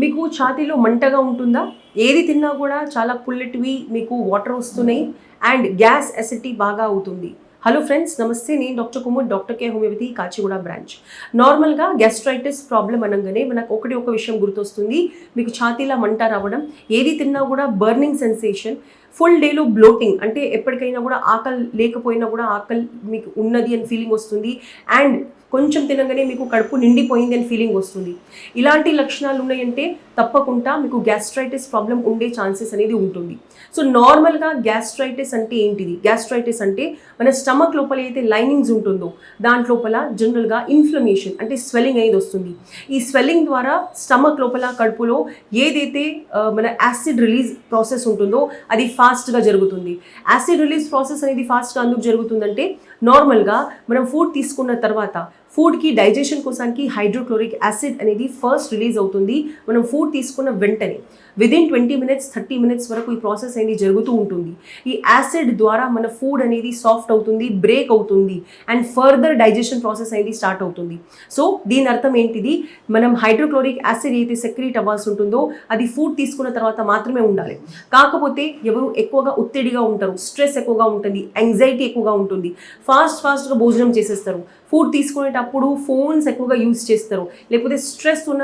మీకు ఛాతీలో మంటగా ఉంటుందా? ఏది తిన్నా కూడా చాలా పుల్లటివి మీకు వాటర్ వస్తున్నాయి అండ్ గ్యాస్ అసిడిటీ బాగా అవుతుంది. హలో ఫ్రెండ్స్, నమస్తే. నేను డాక్టర్ కుముద్, డాక్టర్ కే హోమియోపతి, కాచిగూడ బ్రాంచ్. నార్మల్గా గ్యాస్ట్రైటిస్ ప్రాబ్లం అనగానే మనకు ఒక విషయం గుర్తొస్తుంది. మీకు ఛాతీలో మంట రావడం, ఏది తిన్నా కూడా బర్నింగ్ సెన్సేషన్, ఫుల్ డేలో బ్లోటింగ్, అంటే ఎప్పటికైనా కూడా ఆకలి లేకపోయినా కూడా ఆకలి మీకు ఉన్నది అని ఫీలింగ్ వస్తుంది అండ్ కొంచెం తినగానే మీకు కడుపు నిండిపోయింది అని ఫీలింగ్ వస్తుంది. ఇలాంటి లక్షణాలు ఉన్నాయంటే తప్పకుండా మీకు గ్యాస్ట్రైటిస్ ప్రాబ్లం ఉండే ఛాన్సెస్ అనేది ఉంటుంది. సో నార్మల్గా గ్యాస్ట్రైటిస్ అంటే ఏంటిది? గ్యాస్ట్రైటిస్ అంటే మన స్టమక్ లోపల అయితే లైనింగ్స్ ఉంటుందో దాంట్లోపల జనరల్గా ఇన్ఫ్లమేషన్ అంటే స్వెల్లింగ్ అనేది వస్తుంది. ఈ స్వెల్లింగ్ ద్వారా స్టమక్ లోపల కడుపులో ఏదైతే మన యాసిడ్ రిలీజ్ ప్రాసెస్ ఉంటుందో అది ఫాస్ట్గా జరుగుతుంది. యాసిడ్ రిలీజ్ ప్రాసెస్ అనేది ఫాస్ట్గా అందుకు జరుగుతుందంటే నార్మల్గా మనం ఫుడ్ తీసుకున్న తర్వాత ఫుడ్కి డైజెషన్ కోసానికి హైడ్రోక్లోరిక్ యాసిడ్ అనేది ఫస్ట్ రిలీజ్ అవుతుంది. మనం ఫుడ్ తీసుకున్న వెంటనే విదిన్ 20 minutes 30 minutes వరకు ఈ ప్రాసెస్ అనేది జరుగుతూ ఉంటుంది. ఈ యాసిడ్ ద్వారా మన ఫుడ్ అనేది సాఫ్ట్ అవుతుంది, బ్రేక్ అవుతుంది అండ్ ఫర్దర్ డైజెషన్ ప్రాసెస్ అనేది స్టార్ట్ అవుతుంది. సో దీని అర్థం ఏంటిది? మనం హైడ్రోక్లోరిక్ యాసిడ్ అయితే సెక్రీట్ అవ్వాల్సి ఉంటుందో అది ఫుడ్ తీసుకున్న తర్వాత మాత్రమే ఉండాలి. కాకపోతే ఎవరు ఎక్కువగా ఒత్తిడిగా ఉంటారు, స్ట్రెస్ ఎక్కువగా ఉంటుంది, యాంగ్జైటీ ఎక్కువగా ఉంటుంది, ఫాస్ట్గా భోజనం చేసేస్తారు, ఫుడ్ తీసుకునేటప్పుడు ఫోన్స్ ఎక్కువగా యూజ్ చేస్తారు, లేకపోతే స్ట్రెస్ ఉన్న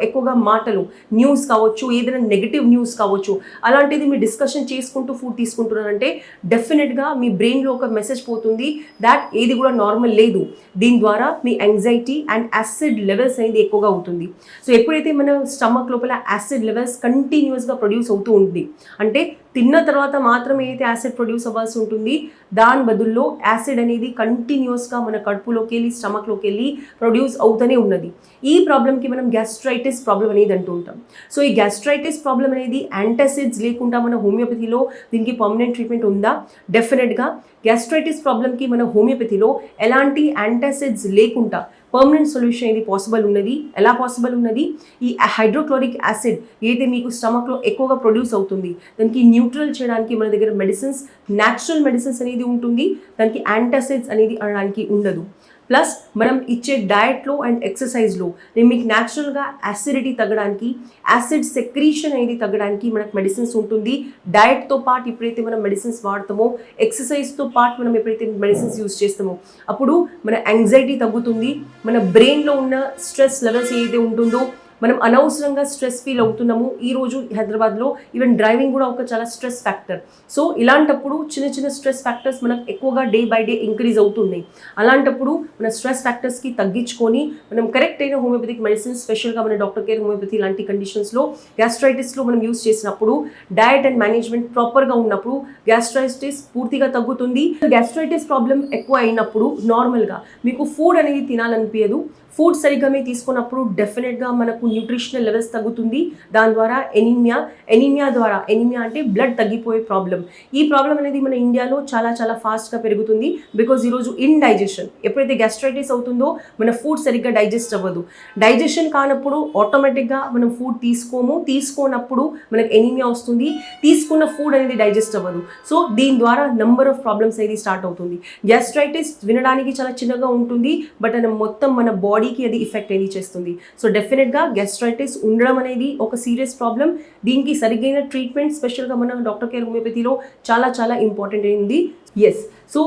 ఎక్కువగా మాటలు, న్యూస్ కావచ్చు, ఏదైనా నెగిటివ్ న్యూస్ కావచ్చు, అలాంటిది మీరు డిస్కషన్ చేసుకుంటూ ఫుడ్ తీసుకుంటున్నారంటే డెఫినెట్గా మీ బ్రెయిన్లో ఒక మెసేజ్ పోతుంది దాట్ ఏది కూడా నార్మల్ లేదు. దీని ద్వారా మీ యాంగ్జైటీ అండ్ యాసిడ్ లెవెల్స్ అనేది ఎక్కువగా అవుతుంది. సో ఎప్పుడైతే మన స్టమక్ లోపల యాసిడ్ లెవెల్స్ కంటిన్యూస్గా ప్రొడ్యూస్ అవుతూ ఉంటుంది, అంటే తిన్న తర్వాత మాత్రమే అయితే యాసిడ్ ప్రొడ్యూస్ అవ్వాల్సి ఉంటుంది, దాని బదుల్లో యాసిడ్ అనేది కంటిన్యూస్గా మన కడుపులోకి వెళ్ళి స్టమక్లోకి వెళ్ళి ప్రొడ్యూస్ అవుతూనే ఉన్నది. ఈ ప్రాబ్లంకి మనం గ్యాస్ట్రైటిస్ ప్రాబ్లం అనేది అంటూ ఉంటాం. సో ఈ గ్యాస్ట్రైటిస్ ప్రాబ్లం అనేది యాంటాసిడ్స్ లేకుండా మన హోమియోపతిలో దీనికి పర్మనెంట్ ట్రీట్మెంట్ ఉందా? డెఫినెట్గా గ్యాస్ట్రైటిస్ ప్రాబ్లంకి మన హోమియోపతిలో ఎలాంటి యాంటాసిడ్స్ లేకుండా పర్మనెంట్ సొల్యూషన్ ఇది పాసిబుల్ ఉన్నది. ఎలా పాసిబుల్ ఉన్నది? ఈ హైడ్రోక్లోరిక్ యాసిడ్ ఏదైతే మీకు స్టమక్లో ఎక్కువగా ప్రొడ్యూస్ అవుతుంది దానికి న్యూట్రల్ చేయడానికి మన దగ్గర మెడిసిన్స్, న్యాచురల్ మెడిసిన్స్ అనేది ఉంటుంది, దానికి యాంటాసిడ్స్ అనేది అనడానికి ఉండదు. ప్లస్ మనం ఇచ్చే డయట్లో అండ్ ఎక్సర్సైజ్లో మీకు న్యాచురల్గా యాసిడిటీ తగ్గడానికి, యాసిడ్ సెక్రీషన్ అనేది తగ్గడానికి మనకు మెడిసిన్స్ ఉంటుంది. డయట్తో పాటు ఎప్పుడైతే మనం మెడిసిన్స్ వాడతామో, ఎక్సర్సైజ్తో పాటు మనం ఎప్పుడైతే మెడిసిన్స్ యూజ్ చేస్తామో అప్పుడు మన యాంగ్జైటీ తగ్గుతుంది, మన బ్రెయిన్లో ఉన్న స్ట్రెస్ లెవెల్స్ ఏదైతే ఉంటుందో, మనం అనవసరంగా స్ట్రెస్ ఫీల్ అవుతున్నాము. ఈరోజు హైదరాబాద్లో ఈవెన్ డ్రైవింగ్ కూడా ఒక చాలా స్ట్రెస్ ఫ్యాక్టర్. సో ఇలాంటప్పుడు చిన్న స్ట్రెస్ ఫ్యాక్టర్స్ మనకు ఎక్కువగా డే బై డే ఇంక్రీజ్ అవుతున్నాయి. అలాంటప్పుడు మన స్ట్రెస్ ఫ్యాక్టర్స్కి తగ్గించుకొని మనం కరెక్ట్ అయిన హోమియోపతిక్ మెడిసిన్స్, స్పెషల్గా మన డాక్టర్ కేర్ హోమియోపతి లాంటి కండిషన్స్లో గ్యాస్ట్రైటిస్లో మనం యూజ్ చేసినప్పుడు, డయట్ అండ్ మేనేజ్మెంట్ ప్రాపర్గా ఉన్నప్పుడు గ్యాస్ట్రైటిస్ పూర్తిగా తగ్గుతుంది. గ్యాస్ట్రైటిస్ ప్రాబ్లం ఎక్కువ అయినప్పుడు నార్మల్గా మీకు ఫుడ్ అనేది తినాలనిపించదు. ఫుడ్ సరిగ్గా మీరు తీసుకున్నప్పుడు డెఫినెట్గా మనకు న్యూట్రిషనల్ లెవెల్స్ తగ్గుతుంది. దాని ద్వారా ఎనీమియా అంటే బ్లడ్ తగ్గిపోయే ప్రాబ్లం. ఈ ప్రాబ్లం అనేది మన ఇండియాలో చాలా ఫాస్ట్గా పెరుగుతుంది. బికాజ్ ఈరోజు ఇండైజెషన్, ఎప్పుడైతే గ్యాస్ట్రైటిస్ అవుతుందో మన ఫుడ్ సరిగ్గా డైజెస్ట్ అవ్వదు. డైజెషన్ కానప్పుడు ఆటోమేటిక్గా మనం ఫుడ్ తీసుకోనప్పుడు మనకు ఎనీమియా వస్తుంది, తీసుకున్న ఫుడ్ అనేది డైజెస్ట్ అవ్వదు. సో దీని ద్వారా నెంబర్ ఆఫ్ ప్రాబ్లమ్స్ అనేది స్టార్ట్ అవుతుంది. గ్యాస్ట్రైటిస్ వినడానికి చాలా చిన్నగా ఉంటుంది, బట్ మొత్తం మన బాడీకి అది ఎఫెక్ట్ అనేది చేస్తుంది. సో డెఫినెట్గా గ్యాస్ట్రైటిస్ ఉండడం అనేది ఒక సీరియస్ ప్రాబ్లం. దీనికి సరిగైన ట్రీట్మెంట్ స్పెషల్గా మన డాక్టర్ కేర్ హోమియోపతిలో చాలా ఇంపార్టెంట్ అయింది. ఎస్, సో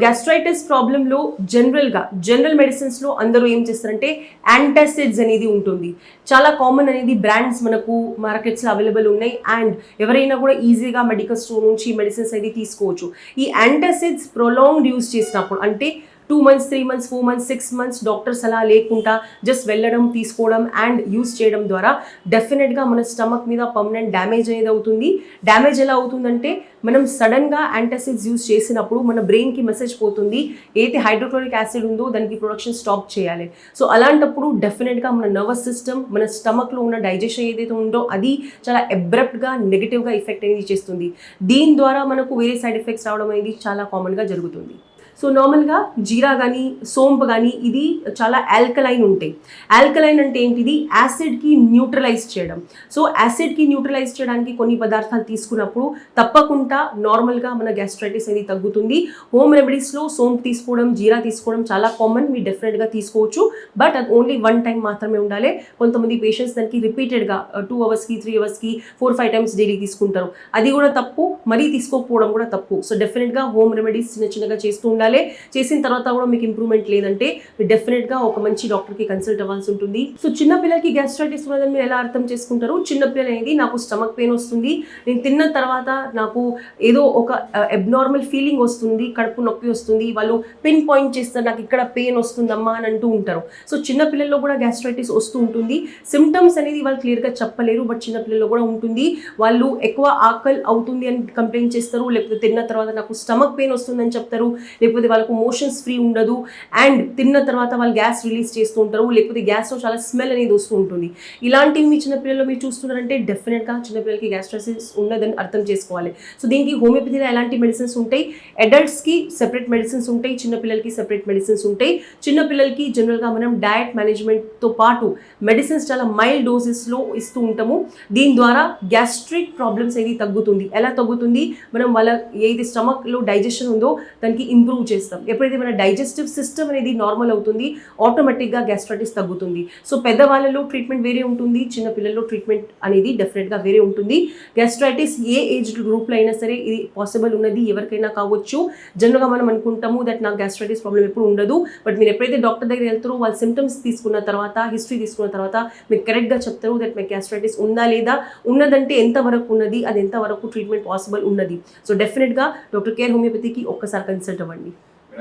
గ్యాస్ట్రైటిస్ ప్రాబ్లంలో జనరల్ మెడిసిన్స్లో అందరూ ఏం చేస్తారంటే యాంటాసిడ్స్ అనేది ఉంటుంది. చాలా కామన్ అనేది బ్రాండ్స్ మనకు మార్కెట్స్లో అవైలబుల్ ఉన్నాయి అండ్ ఎవరైనా కూడా ఈజీగా మెడికల్ స్టోర్ నుంచి మెడిసిన్స్ అనేది తీసుకోవచ్చు. ఈ యాంటాసిడ్స్ ప్రొలాంగ్డ్ యూజ్ చేసినప్పుడు, అంటే 2 months 3 months 4 months 6 months doctors అలా లేకుండా జస్ట్ వెళ్ళడం, తీసుకోవడం అండ్ యూజ్ చేయడం ద్వారా డెఫినెట్గా మన స్టమక్ మీద పర్మనెంట్ డ్యామేజ్ అనేది అవుతుంది. డ్యామేజ్ ఎలా అవుతుందంటే మనం సడన్గా యాంటాసిడ్స్ యూజ్ చేసినప్పుడు మన బ్రెయిన్కి మెసేజ్ పోతుంది, ఏదైతే హైడ్రోక్లోరిక్ యాసిడ్ ఉందో దానికి ప్రొడక్షన్ స్టాప్ చేయాలి. సో అలాంటప్పుడు డెఫినెట్గా మన నర్వస్ సిస్టమ్, మన స్టమక్లో ఉన్న డైజెషన్ ఏదైతే ఉందో అది చాలా అబ్రప్ట్గా నెగిటివ్గా ఎఫెక్ట్ అనేది చేస్తుంది. దీని ద్వారా మనకు వేరే సైడ్ ఎఫెక్ట్స్ రావడం అనేది చాలా కామన్గా జరుగుతుంది. సో నార్మల్గా జీరా కానీ సోంపు కానీ ఇది చాలా ఆల్కలైన్ ఉంటాయి. ఆల్కలైన్ అంటే ఏంటిది? యాసిడ్కి న్యూట్రలైజ్ చేయడం. సో యాసిడ్కి న్యూట్రలైజ్ చేయడానికి కొన్ని పదార్థాలు తీసుకున్నప్పుడు తప్పకుండా నార్మల్గా మన గ్యాస్ట్రైటిస్ అనేది తగ్గుతుంది. హోమ్ రెమెడీస్లో సోంపు తీసుకోవడం, జీరా తీసుకోవడం చాలా కామన్, మీరు డెఫినెట్గా తీసుకోవచ్చు. బట్ అది ఓన్లీ 1 టైం మాత్రమే ఉండాలి. కొంతమంది పేషెంట్స్ దానికి రిపీటెడ్గా 2 అవర్స్కి 3 అవర్స్కి 4-5 టైమ్స్ డైలీ తీసుకుంటారు. అది కూడా తప్పు, మరీ తీసుకోకపోవడం కూడా తప్పు. సో డెఫినెట్గా హోమ్ రెమెడీస్ చిన్నగా చేస్తూ ఉండాలి. చేసిన తర్వాత కూడా మీకు ఇంప్రూవ్మెంట్ లేదంటే మీరు డెఫినెట్గా ఒక మంచి డాక్టర్కి కన్సల్ట్ అవ్వాల్సి ఉంటుంది. సో చిన్న పిల్లలకి గ్యాస్ట్రైటిస్ ఉన్నదని మీరు ఎలా అర్థం చేసుకుంటారు? చిన్న పిల్లలు అనేది నాకు స్టమక్ పెయిన్ వస్తుంది, నేను తిన్న తర్వాత నాకు ఏదో ఒక అబ్నార్మల్ ఫీలింగ్ వస్తుంది, కడుపు నొప్పి వస్తుంది, వాళ్ళు పిన్ పాయింట్ చేస్తారు నాకు ఇక్కడ పెయిన్ వస్తుందమ్మా అని అంటూ ఉంటారు. సో చిన్న పిల్లల్లో కూడా గ్యాస్ట్రైటిస్ వస్తూ ఉంటుంది. సిమ్టమ్స్ అనేది వాళ్ళు క్లియర్గా చెప్పలేరు, బట్ చిన్న పిల్లల్లో కూడా ఉంటుంది. వాళ్ళు ఎక్కువ ఆకలి అవుతుంది అని కంప్లైంట్ చేస్తారు, లేకపోతే తిన్న తర్వాత నాకు స్టమక్ పెయిన్ వస్తుందని చెప్తారు, లేకపోతే వాళ్ళకు మోషన్స్ ఫ్రీ ఉండదు, అండ్ తిన్న తర్వాత వాళ్ళు గ్యాస్ రిలీజ్ చేస్తూ ఉంటారు, లేకపోతే గ్యాస్లో చాలా స్మెల్ అనేది వస్తూ ఉంటుంది. ఇలాంటివి మీ చిన్నపిల్లల్లో మీరు చూస్తున్నారంటే డెఫినెట్గా చిన్నపిల్లలకి గ్యాస్ట్రైటిస్ ఉన్నదని అర్థం చేసుకోవాలి. సో దీనికి హోమియోపతిలో ఎలాంటి మెడిసిన్స్ ఉంటాయి? అడల్ట్స్కి సెపరేట్ మెడిసిన్స్ ఉంటాయి, చిన్నపిల్లలకి సెపరేట్ మెడిసిన్స్ ఉంటాయి. చిన్నపిల్లలకి జనరల్గా మనం డయట్ మేనేజ్మెంట్తో పాటు మెడిసిన్స్ చాలా మైల్డ్ డోసెస్లో ఇస్తూ ఉంటాము. దీని ద్వారా గ్యాస్ట్రిక్ ప్రాబ్లమ్స్ అనేది తగ్గుతుంది. ఎలా తగ్గుతుంది? మనం వాళ్ళ ఏది స్టమక్లో డైజెషన్ ఉందో దానికి ఇంప్రూవ్ చేస్తాం. ఎప్పుడైతే మన డైజెస్టివ్ సిస్టమ్ అనేది నార్మల్ అవుతుంది, ఆటోమేటిక్గా గ్యాస్ట్రైటిస్ తగ్గుతుంది. సో పెద్దవాళ్ళలో ట్రీట్మెంట్ వేరే ఉంటుంది, చిన్నపిల్లల్లో ట్రీట్మెంట్ అనేది డెఫినెట్గా వేరే ఉంటుంది. గ్యాస్ట్రైటిస్ ఏ ఏజ్ గ్రూప్లో అయినా సరే ఇది పాసిబుల్ ఉన్నది, ఎవరికైనా కావచ్చు. జనరల్గా మనం అనుకుంటాము దట్ నాకు గ్యాస్ట్రైటిస్ ప్రాబ్లం ఎప్పుడు ఉండదు, బట్ మీరు ఎప్పుడైతే డాక్టర్ దగ్గర వెళ్తారో వాళ్ళ సిమ్టమ్స్ తీసుకున్న తర్వాత, హిస్టరీ తీసుకున్న తర్వాత మీకు కరెక్ట్గా చెప్తారు దట్ మీకు గ్యాస్ట్రైటిస్ ఉందా లేదా, ఉన్నదంటే ఎంతవరకు ఉన్నది, అది ఎంతవరకు ట్రీట్మెంట్ పాసిబుల్ ఉన్నది. సో డెఫినెట్గా డాక్టర్ కేర్ హోమియోపతికి ఒక్కసారి కన్సల్ట్ అవ్వండి.